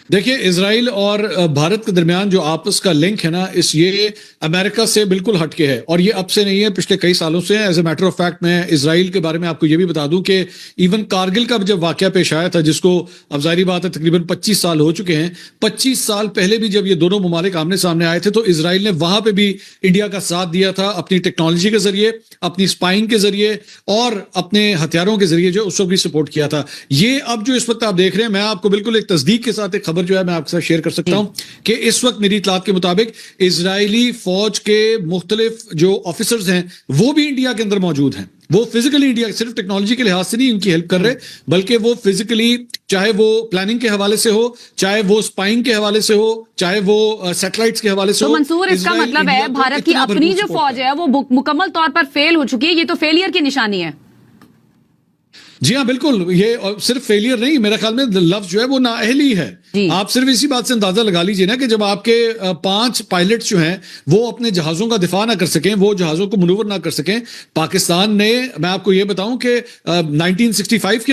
देखिए, इजराइल और भारत के दरमियान जो आपस का लिंक है ना, ये अमेरिका से बिल्कुल हटके है और ये अब से नहीं है, पिछले कई सालों से है। As a matter of fact, मैं इजराइल के बारे में आपको ये भी बता दूं कि इवन कारगिल का जब वाकया पेश आया था, जिसको अब जाहिर बात है तकरीबन 25 साल हो चुके हैं, 25 साल पहले भी जब ये दोनों ममालिक आमने सामने आए थे, तो इजराइल ने वहां पर भी इंडिया का साथ दिया था, अपनी टेक्नोलॉजी के जरिए, अपनी स्पाइंग के जरिए और अपने हथियारों के जरिए जो उस वक्त भी सपोर्ट किया था। ये अब जो इस वक्त आप देख रहे हैं, मैं आपको बिल्कुल एक तस्दीक के साथ एक खबर जो है मैं आपके साथ शेयर कर सकता हूं कि इस वक्त मेरी इतलात के मुताबिक इजरायली फौज के मुख्तलिफ जो ऑफिसर्स हैं वो भी इंडिया के अंदर मौजूद हैं। वो फिजिकली इंडिया, सिर्फ टेक्नोलॉजी के लिहाज से नहीं उनकी हेल्प कर रहे, बल्कि वो फिजिकली, चाहे वो प्लानिंग के हवाले से हो, चाहे वो स्पाइंग के हवाले से हो, चाहे वो सैटेलाइट्स के हवाले से तो हो। मंसूर, इसका मतलब है भारत की अपनी जो फौज है वो मुकम्मल तौर पर फेल हो चुकी है। ये तो फेलियर की निशानी है। जी हाँ, बिल्कुल। ये सिर्फ फेलियर नहीं, मेरा ख्याल में लफ्ज जो है वो नाअहली है। आप सिर्फ इसी बात से अंदाजा लगा लीजिए ना कि जब आपके 5 पायलट्स जो हैं वो अपने जहाजों का दिफा ना कर सकें, वो जहाजों को मनूवर ना कर सकें। पाकिस्तान ने, मैं आपको ये बताऊं कि 1965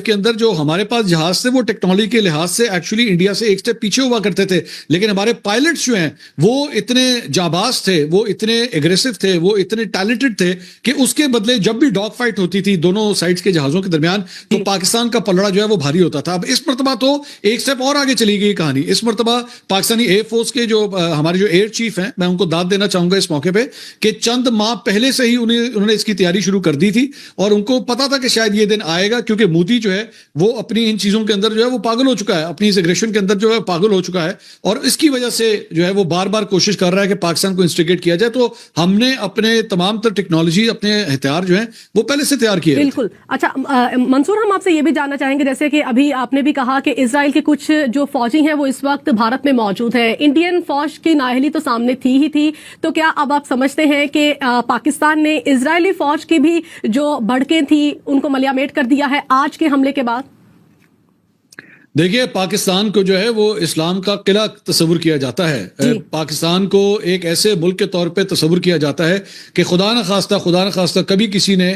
के अंदर जो हमारे पास जहाज थे वो टेक्नोलॉजी के लिहाज से एक्चुअली इंडिया से एक स्टेप पीछे हुआ करते थे, लेकिन हमारे पायलट्स जो हैं वो इतने जाबाज थे, वो इतने एग्रेसिव थे, वो इतने टैलेंटेड थे कि उसके बदले जब भी डॉग फाइट होती थी दोनों साइड्स के जहाजों के दरमियान, तो पाकिस्तान का पलड़ा जो है वो भारी होता था। अब इस मर्तबा तो एक स्टेप और आगे चली गई कहानी। इस मर्तबा पाकिस्तानी एयरफोर्स के जो हमारे जो एयर चीफ हैं, मैं उनको दाद देना चाहूंगा इस मौके पे कि चंद माह पहले से ही उन्होंने इसकी तैयारी शुरू कर दी थी और उनको पता था कि शायद ये दिन आएगा, क्योंकि मोदी जो है वो अपनी इन चीजों के अंदर जो है वो पागल हो चुका है, अपनी इस एग्रेशन के अंदर जो है पागल हो चुका है और इसकी वजह से जो है वो बार बार कोशिश कर रहा है कि पाकिस्तान को इंस्टिगेट किया जाए। तो हमने अपने तमाम तर टेक्नोलॉजी, अपने हथियार जो है वो पहले से तैयार किए। बिल्कुल। अच्छा मंसूर, हम आपसे ये भी जानना चाहेंगे, जैसे कि अभी आपने भी कहा कि इजराइल के कुछ जो फौजी हैं वो इस वक्त भारत में मौजूद हैं। इंडियन फौज की नाअहली तो सामने थी ही थी, तो क्या अब आप समझते हैं कि पाकिस्तान ने इजरायली फौज की भी जो भड़कें थी उनको मलियामेट कर दिया है आज के हमले के बाद? देखिए, पाकिस्तान को जो है वो इस्लाम का किला तस्वुर किया जाता है। पाकिस्तान को एक ऐसे मुल्क के तौर पे तस्वुर किया जाता है कि खुदा न खास्ता कभी किसी ने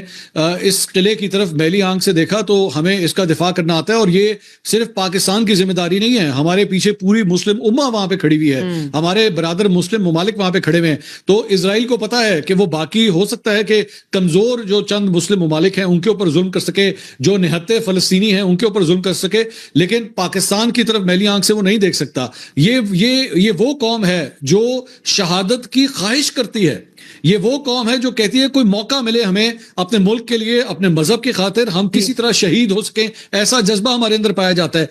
इस किले की तरफ मैली आंख से देखा तो हमें इसका दिफा करना आता है। और ये सिर्फ पाकिस्तान की जिम्मेदारी नहीं है, हमारे पीछे पूरी मुस्लिम उम्मा वहां पे खड़ी हुई है, हमारे बरादर मुस्लिम ममालिक वहां पे खड़े हुए हैं। तो इजराइल को पता है कि वो बाकी हो सकता है कि कमजोर जो चंद मुस्लिम ममालिक हैं उनके ऊपर जुल्म कर सके, जो निहत्ते फलस्तीनी हैं उनके ऊपर जुल्म कर सके, लेकिन पाकिस्तान की तरफ मैली आंख से वो नहीं देख सकता। ये वो कौम है जो शहादत की ख्वाहिश करती है। ये वो कौम है जो कहती है कोई मौका मिले हमें अपने मुल्क के लिए, अपने मजहब की खातिर हम किसी तरह शहीद हो सके, ऐसा जज्बा हमारे अंदर पाया जाता है।